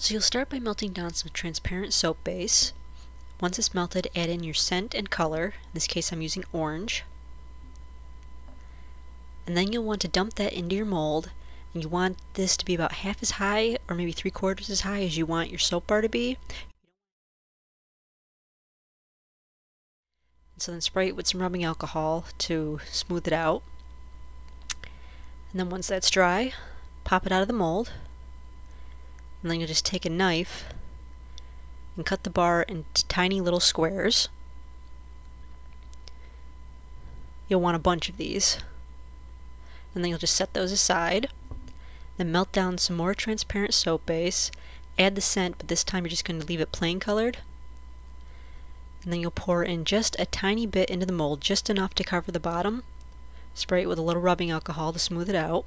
So you'll start by melting down some transparent soap base. Once it's melted, add in your scent and color. In this case I'm using orange. And then you'll want to dump that into your mold. And you want this to be about half as high, or maybe 3/4 as high as you want your soap bar to be. So then spray it with some rubbing alcohol to smooth it out. And then once that's dry, pop it out of the mold. And then you'll just take a knife and cut the bar into tiny little squares. You'll want a bunch of these. And then you'll just set those aside. Then melt down some more transparent soap base. Add the scent, but this time you're just going to leave it plain colored. And then you'll pour in just a tiny bit into the mold, just enough to cover the bottom. Spray it with a little rubbing alcohol to smooth it out.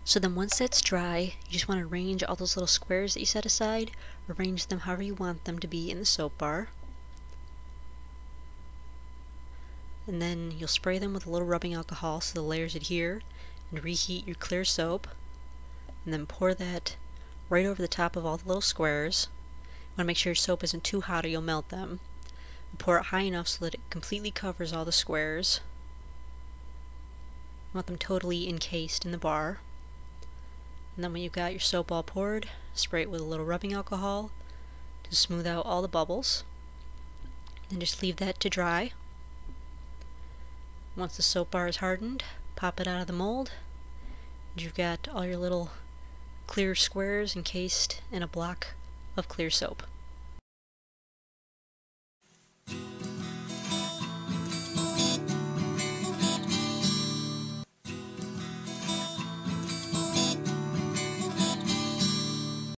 So then once that's dry, you just want to arrange all those little squares that you set aside. Arrange them however you want them to be in the soap bar. And then you'll spray them with a little rubbing alcohol so the layers adhere, and reheat your clear soap. And then pour that right over the top of all the little squares. You want to make sure your soap isn't too hot or you'll melt them. And pour it high enough so that it completely covers all the squares. You want them totally encased in the bar. And then when you've got your soap all poured, spray it with a little rubbing alcohol to smooth out all the bubbles. And just leave that to dry. Once the soap bar is hardened, pop it out of the mold. And you've got all your little clear squares encased in a block of clear soap.